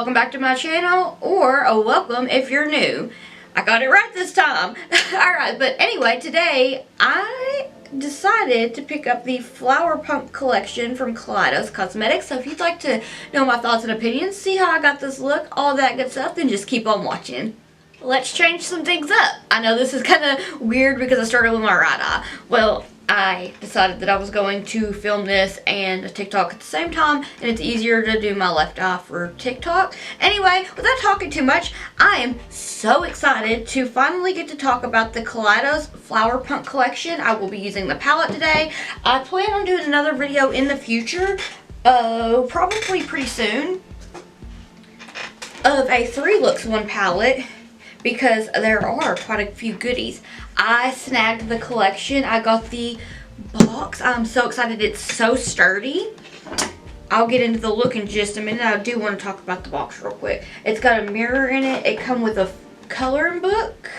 welcome back to my channel, or a welcome if you're new. I got it right this time. Alright, but anyway, today I decided to pick up the Flower Punk collection from Kaleidos Cosmetics. So if you'd like to know my thoughts and opinions, see how I got this look, all that good stuff, then just keep on watching. Let's change some things up. I know this is kind of weird because I started with my right eye. Well, I decided that I was going to film this and a TikTok at the same time, and it's easier to do my left eye for TikTok. Anyway, without talking too much, I am so excited to finally get to talk about the Kaleidos Flower Punk collection. I will be using the palette today. I plan on doing another video in the future, probably pretty soon, of a 3 looks 1 palette, because there are quite a few goodies. I snagged the collection. I got the box. I'm so excited. It's so sturdy. I'll get into the look in just a minute. I do want to talk about the box real quick. It's got a mirror in it. It comes with a coloring book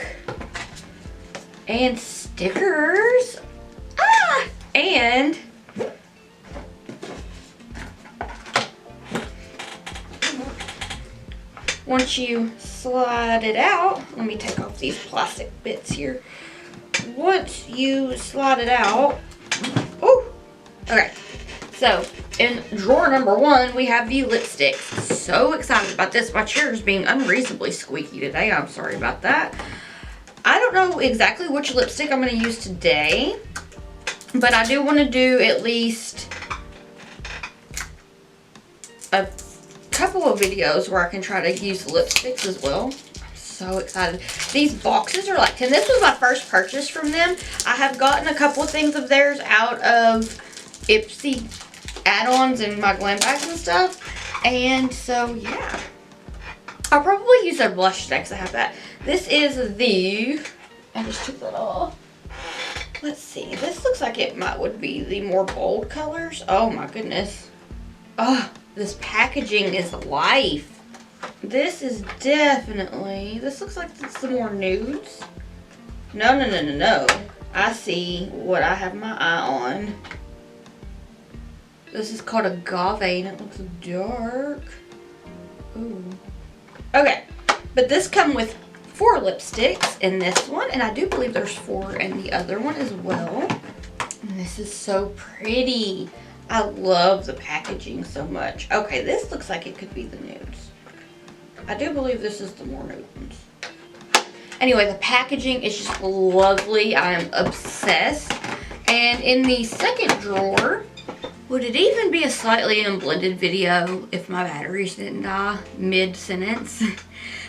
and stickers. And once you slide it out, let me take off these plastic bits here. Once you slide it out, okay, so in drawer number 1, we have the lipsticks. So excited about this. My chair is being unreasonably squeaky today. I'm sorry about that. I don't know exactly which lipstick I'm going to use today, but I do want to do at least a couple of videos where I can try to use lipsticks as well. I'm so excited. These boxes are like 10. This was my first purchase from them. I have gotten a couple of things of theirs out of Ipsy add-ons and my glam bags and stuff. And so, yeah. I'll probably use their blush today because I have that. This is the... I just took that off. Let's see. This looks like it would be the more bold colors. Oh my goodness. Oh, this packaging is life. This is definitely... This looks like it's the more nudes. No. I see what I have my eye on. This is called Agave and it looks dark. Ooh. Okay, but this comes with 4 lipsticks in this one, and I do believe there's 4 in the other one as well. And this is so pretty. I love the packaging so much. Okay, this looks like it could be the nudes. I do believe this is the more nude ones. Anyway, the packaging is just lovely. I am obsessed. And in the second drawer, would it even be a slightly unblended video if my batteries didn't die mid-sentence?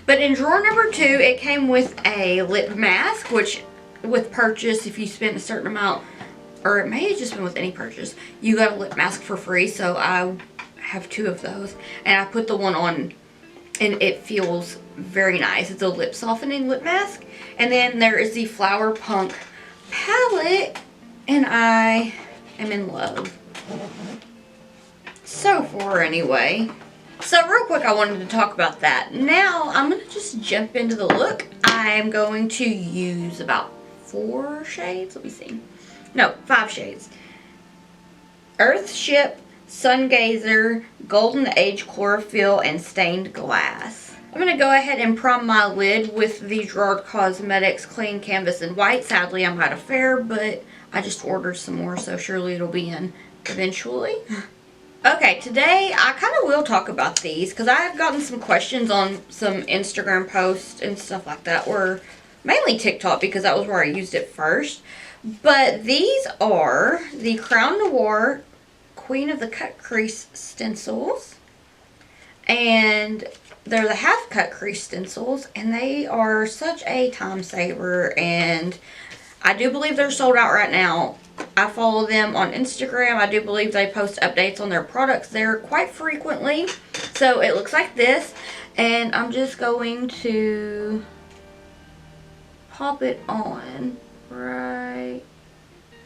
But in drawer number 2, it came with a lip mask, which with purchase, if you spend a certain amount, or it may have just been with any purchase, you got a lip mask for free. So I have 2 of those, and I put the one on and it feels very nice. It's a lip softening lip mask. And then there is the Flower Punk palette, and I am in love. So far anyway. So real quick, I wanted to talk about that. Now I'm going to just jump into the look. I am going to use about 4 shades. Let me see. No, 5 shades. Earthship, Sungazer, Golden Age Chlorophyll, and Stained Glass. I'm going to go ahead and prime my lid with the Gerard Cosmetics Clean Canvas in White. Sadly, I'm out of fair, but I just ordered some more, so surely it'll be in eventually. Okay, today I kind of will talk about these because I have gotten some questions on some Instagram posts and stuff like that, or mainly TikTok because that was where I used it first. But these are the Crown Noir Queen of the Cut Crease stencils, and they're the half cut crease stencils, and they are such a time saver, and I do believe they're sold out right now. I follow them on Instagram. I do believe they post updates on their products there quite frequently. So it looks like this, and I'm just going to pop it on right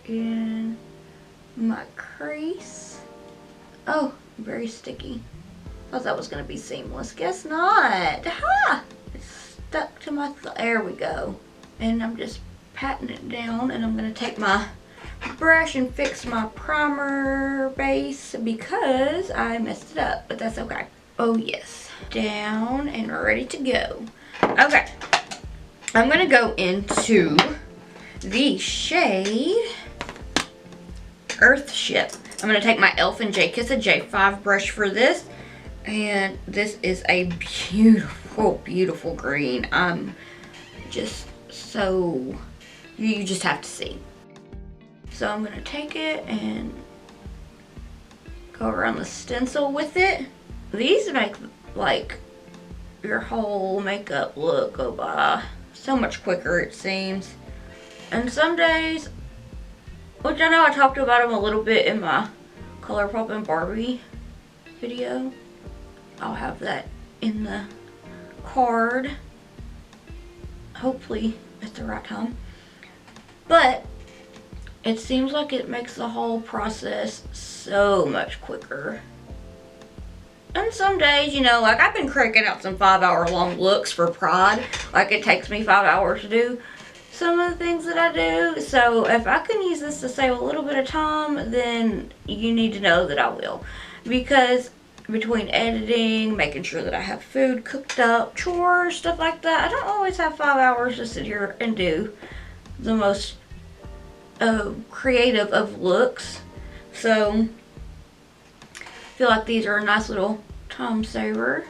in my crease. Oh, very sticky. Thought that was going to be seamless. Guess not. Ha! It's stuck to my there we go. And I'm just patting it down, and I'm going to take my brush and fix my primer base because I messed it up, but that's okay. Oh yes. down and ready to go. Okay, I'm gonna go into the shade Earthship. I'm gonna take my Elf and J Kiss a J5 brush for this, and this is a beautiful, beautiful green. Just so, you just have to see. So I'm gonna take it and go around the stencil with it. These make like your whole makeup look go by so much quicker, it seems. And some days, which I know I talked about them a little bit in my ColourPop and Barbie video. I'll have that in the card, hopefully at the right time. But it seems like it makes the whole process so much quicker. And some days, you know, like I've been cranking out some 5-hour long looks for Pride. Like it takes me 5 hours to do some of the things that I do. So if I can use this to save a little bit of time, then you need to know that I will. Because between editing, making sure that I have food cooked up, chores, stuff like that, I don't always have 5 hours to sit here and do the most creative of looks. So I feel like these are a nice little time saver.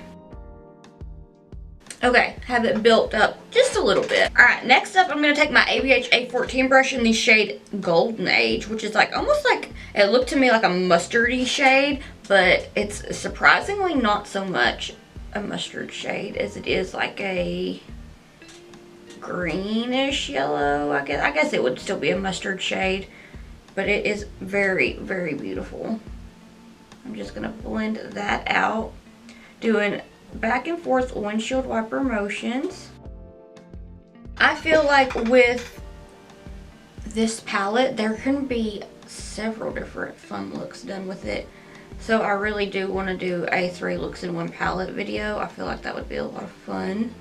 Okay, have it built up just a little bit. Alright, next up I'm going to take my ABH A14 brush in the shade Golden Age, which is like almost like, it looked to me like a mustardy shade, but it's surprisingly not so much a mustard shade as it is like a greenish yellow. I guess it would still be a mustard shade, but it is very, very beautiful. I'm just going to blend that out, doing back and forth windshield wiper motions. I feel like with this palette, there can be several different fun looks done with it. So I really do want to do a 3 looks in 1 palette video. I feel like that would be a lot of fun.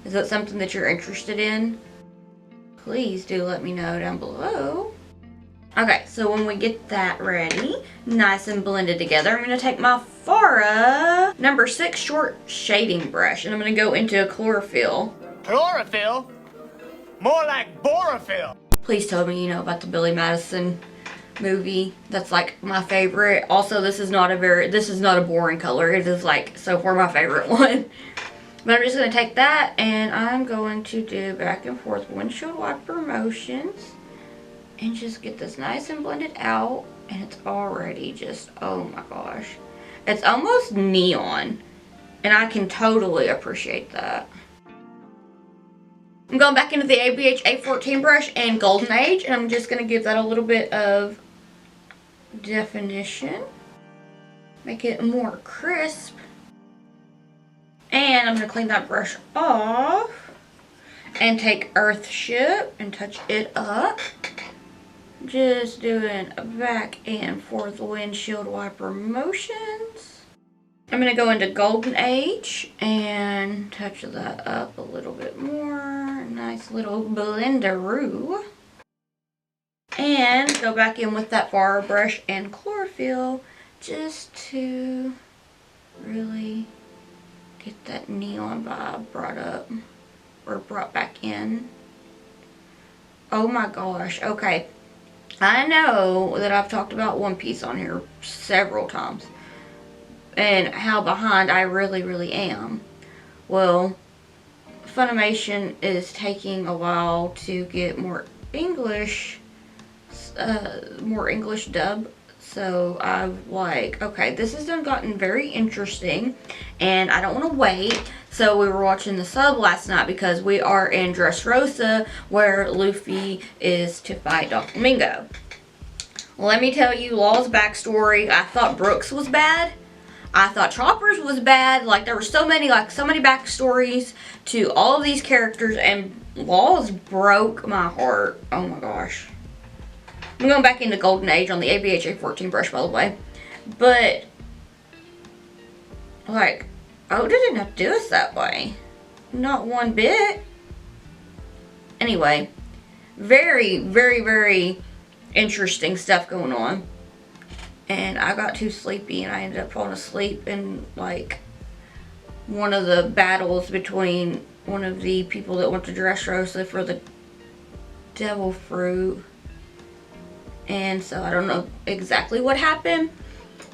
Is that something that you're interested in? Please do let me know down below. Okay, so when we get that ready, nice and blended together, I'm going to take my Farah number 6 short shading brush, and I'm going to go into a chlorophyll. Chlorophyll? More like borophyll. Please tell me you know about the Billy Madison movie. That's like my favorite. Also, this is not a boring color. It is like so far my favorite one. But I'm just going to take that and I'm going to do back and forth windshield wiper motions and just get this nice and blended out. And it's already just, oh my gosh. It's almost neon. And I can totally appreciate that. I'm going back into the ABH A14 brush and Golden Age. And I'm just going to give that a little bit of definition. Make it more crisp. And I'm going to clean that brush off. And take Earthship and touch it up. Just doing a back and forth windshield wiper motions. I'm going to go into Golden Age and touch that up a little bit more. Nice little blenderoo. And go back in with that Farah brush and chlorophyll just to really get that neon vibe brought up or brought back in. Oh my gosh. Okay. I know that I've talked about One Piece on here several times and how behind I really am. Well, Funimation is taking a while to get more English dub. So I've like, okay, this has gotten very interesting and I don't want to wait. So we were watching the sub last night because we are in Dressrosa where Luffy is to fight Doflamingo. Let me tell you Law's backstory. I thought Brooks was bad. I thought Chopper's was bad. Like there were so many backstories to all of these characters and Law's broke my heart. Oh my gosh. I'm going back into Golden Age on the ABH A14 brush, by the way. But, like, Oda didn't have to do us that way. Not one bit. Anyway, very interesting stuff going on. And I got too sleepy and I ended up falling asleep in, like, one of the battles between one of the people that went to Dressrosa for the devil fruit. And so I don't know exactly what happened,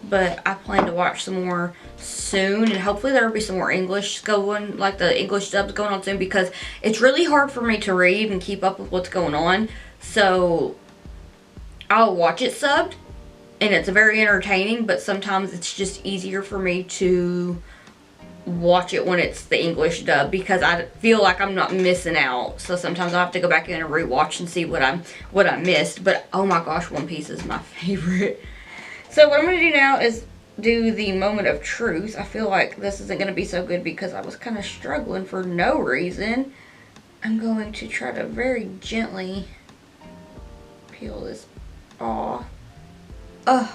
but I plan to watch some more soon, and hopefully there will be some more English going, like the English dubs going on soon, because it's really hard for me to read and keep up with what's going on. So I'll watch it subbed, and it's very entertaining, but sometimes it's just easier for me to watch it when it's the English dub, because I feel like I'm not missing out. So sometimes I have to go back in and rewatch and see what I missed. But oh my gosh, One Piece is my favorite. So what I'm going to do now is do the moment of truth. I feel like this isn't going to be so good because I was kind of struggling for no reason. I'm going to try to very gently peel this off. Ugh.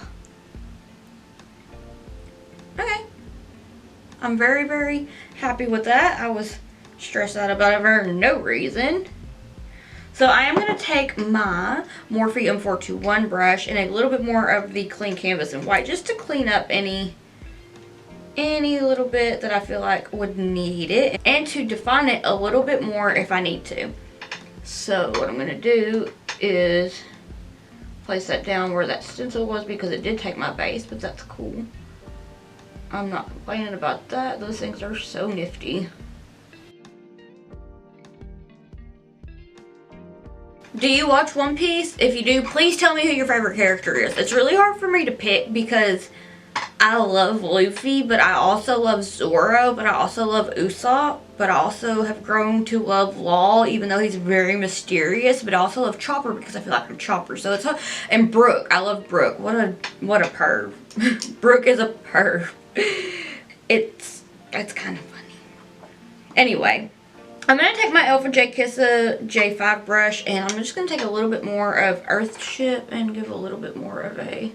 Okay. I'm very, very happy with that. I was stressed out about it for no reason. So I am going to take my Morphe M421 brush and a little bit more of the clean canvas in white, just to clean up any little bit that I feel like would need it, and to define it a little bit more if I need to. So what I'm going to do is place that down where that stencil was, because it did take my base, but that's cool. I'm not complaining about that. Those things are so nifty. Do you watch One Piece? If you do, please tell me who your favorite character is. It's really hard for me to pick because I love Luffy, but I also love Zoro, but I also love Usopp, but I also have grown to love Law, even though he's very mysterious, but I also love Chopper because I feel like I'm Chopper. So it's, and Brook. I love Brook. What a perv. Brook is a perv. It's kind of funny. Anyway, I'm going to take my Elfa J Kissa J5 brush, and I'm just going to take a little bit more of Earthship and give a little bit more of a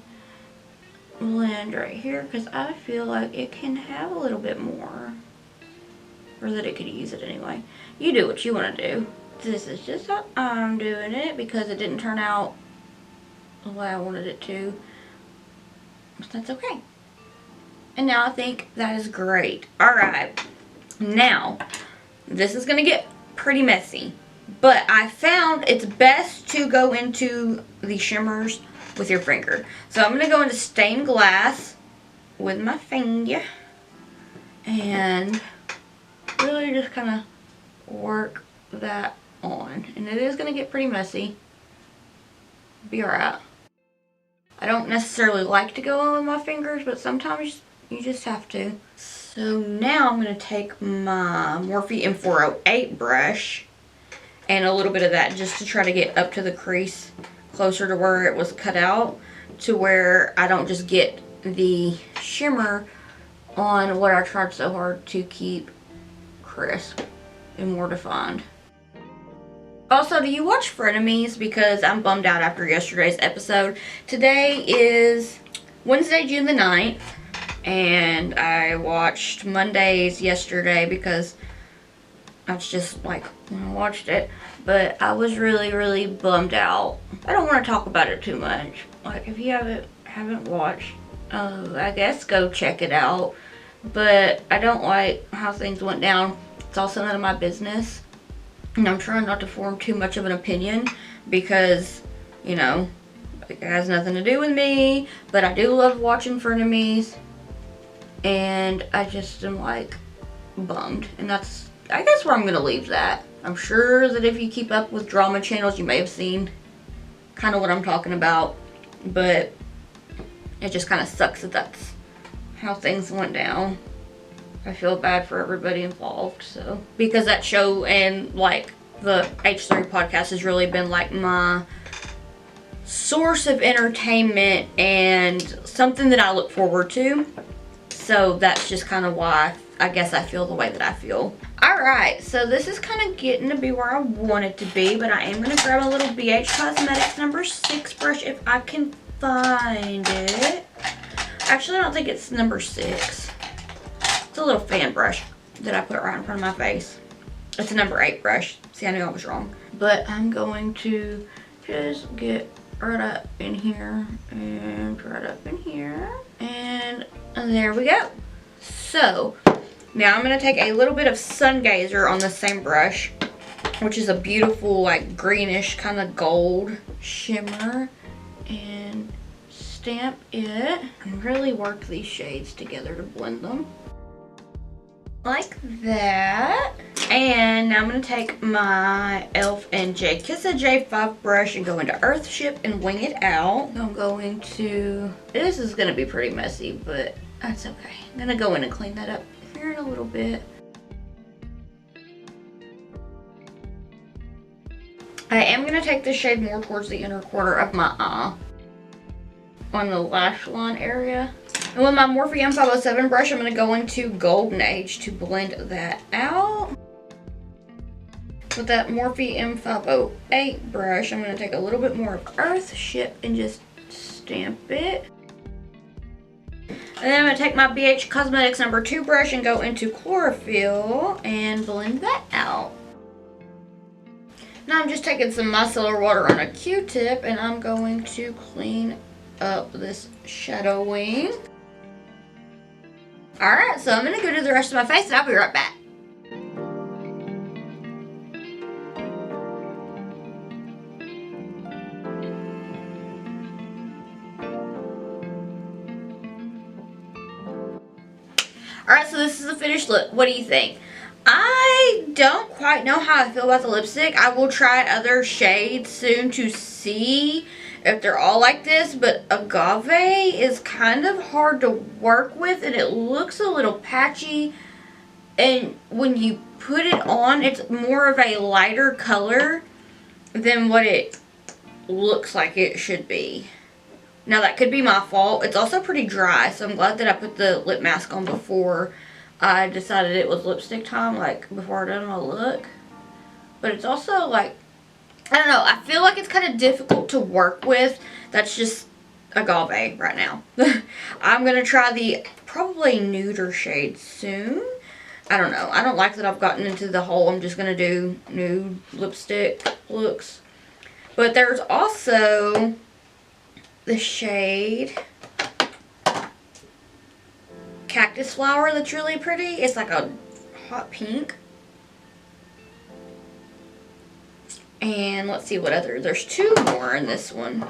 blend right here, because I feel like it can have a little bit more, or that it could use it anyway. You do what you want to do. This is just how I'm doing it because it didn't turn out the way I wanted it to, but that's okay. And now I think that is great. Alright, now this is going to get pretty messy, but I found it's best to go into the shimmers with your finger. So I'm going to go into stained glass with my finger and really just kind of work that on. And it is going to get pretty messy. Be alright. I don't necessarily like to go on with my fingers, but sometimes you just have to. So now I'm going to take my Morphe M408 brush and a little bit of that just to try to get up to the crease closer to where it was cut out, to where I don't just get the shimmer on what I tried so hard to keep crisp and more defined. Also, do you watch Frenemies? Because I'm bummed out after yesterday's episode. Today is Wednesday, June the 9th. And I watched Mondays yesterday because that's just like when I watched it. But I was really, really bummed out. I don't want to talk about it too much. Like, if you haven't watched, I guess go check it out. But I don't like how things went down. It's also none of my business. And I'm trying not to form too much of an opinion because, you know, it has nothing to do with me. But I do love watching Frenemies. And I just am like bummed. And that's, I guess, where I'm going to leave that. I'm sure that if you keep up with drama channels, you may have seen kind of what I'm talking about. But it just kind of sucks that that's how things went down. I feel bad for everybody involved, so. Because that show and like the H3 podcast has really been like my source of entertainment and something that I look forward to. So that's just kind of why I guess I feel the way that I feel. Alright, so this is kind of getting to be where I want it to be, but I am going to grab a little BH Cosmetics number 6 brush if I can find it. Actually, I don't think it's number 6. It's a little fan brush that I put right in front of my face. It's a number 8 brush. See, I knew I was wrong. But I'm going to just get right up in here and right up in here. And there we go. So, Now I'm going to take a little bit of Sun Gazer on the same brush, which is a beautiful like greenish kind of gold shimmer, and stamp it and really work these shades together to blend them. Like that. And now I'm going to take my e.l.f. and J Kiss a J5 brush and go into Earthship and wing it out. I'm going to, this is going to be pretty messy, but that's okay. I'm going to go in and clean that up here in a little bit. I am going to take this shade more towards the inner corner of my eye on the lash line area. And with my Morphe M507 brush, I'm going to go into Golden Age to blend that out. With that Morphe M508 brush, I'm going to take a little bit more of Earthship and just stamp it. And then I'm going to take my BH Cosmetics number 2 brush and go into Chlorophyll and blend that out. Now I'm just taking some micellar water on a Q-tip and I'm going to clean up this shadowing. Alright, so I'm going to go do the rest of my face and I'll be right back. Alright, so this is the finished look. What do you think? I don't quite know how I feel about the lipstick. I will try other shades soon to see if they're all like this, but Agave is kind of hard to work with and it looks a little patchy, and when you put it on it's more of a lighter color than what it looks like it should be. Now that could be my fault. It's also pretty dry, so I'm glad that I put the lip mask on before I decided it was lipstick time, like before I done my look. But it's also like, I don't know, I feel like it's kind of difficult to work with. That's just Agave right now. I'm going to try the probably nuder shade soon. I don't know. I don't like that I've gotten into the whole I'm just going to do nude lipstick looks. But there's also the shade Cactus Flower that's really pretty. It's like a hot pink. And let's see what other, there's 2 more in this one.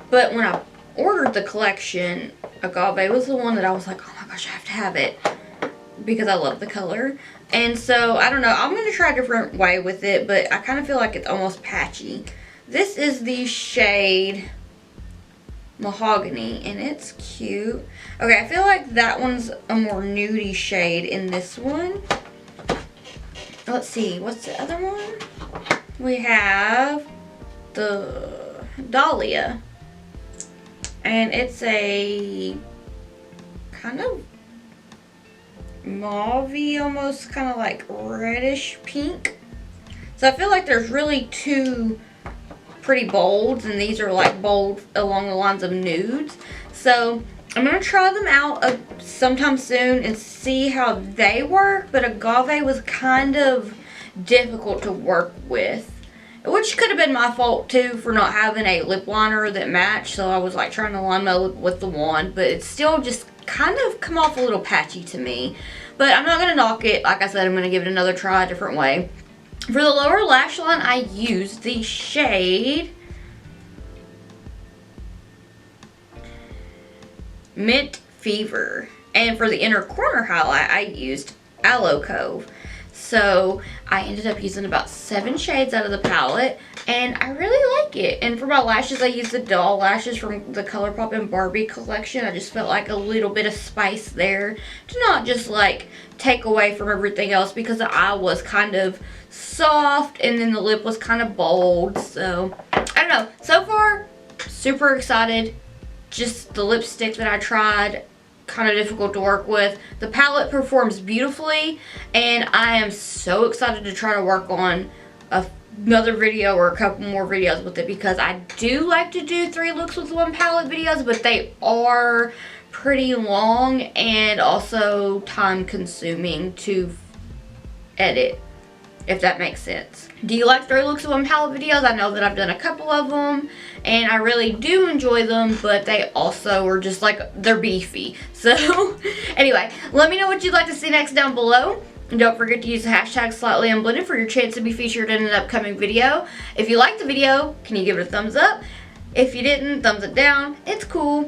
But when I ordered the collection, Agave was the one that I was like, oh my gosh, I have to have it because I love the color. And so, I don't know, I'm going to try a different way with it, but I kind of feel like it's almost patchy. This is the shade Mahogany, and it's cute. Okay, I feel like that one's a more nudie shade in this one. Let's see, what's the other one? We have the Dahlia. And it's a kind of mauve-y, almost kind of like reddish pink. So I feel like there's really 2 pretty bolds, and these are like bold along the lines of nudes. So I'm going to try them out sometime soon and see how they work, but Agave was kind of difficult to work with, which could have been my fault too for not having a lip liner that matched. So I was like trying to line my lip with the wand, but it's still just kind of come off a little patchy to me. But I'm not going to knock it. Like I said, I'm going to give it another try a different way. For the lower lash line, I used the shade Mint Fever. And for the inner corner highlight, I used Aloe Cove. So I ended up using about 7 shades out of the palette, and I really like it. And for my lashes, I used the doll lashes from the ColourPop and Barbie collection. I just felt like a little bit of spice there to not just like take away from everything else, because the eye was kind of soft and then the lip was kind of bold. So I don't know. So far, super excited. Just the lipstick that I tried, kind of difficult to work with. The palette performs beautifully, and I am so excited to try to work on another video or a couple more videos with it, because I do like to do 3 looks with 1 palette videos, but they are pretty long and also time consuming to edit. if that makes sense. Do you like 3 looks of one palette videos? I know that I've done a couple of them and I really do enjoy them, but they also are just like, they're beefy. So anyway, let me know what you'd like to see next down below. And don't forget to use the hashtag Slightly Unblended for your chance to be featured in an upcoming video. If you liked the video, can you give it a thumbs up? If you didn't, thumbs it down. It's cool.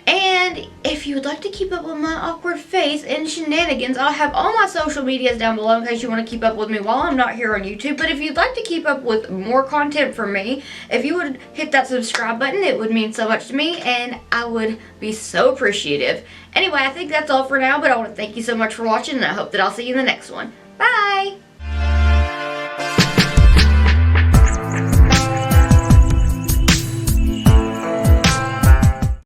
And if you would like to keep up with my awkward face and shenanigans, I'll have all my social medias down below in case you want to keep up with me while I'm not here on YouTube. But if you'd like to keep up with more content from me, if you would hit that subscribe button, it would mean so much to me and I would be so appreciative. Anyway, I think that's all for now, but I want to thank you so much for watching and I hope that I'll see you in the next one. Bye!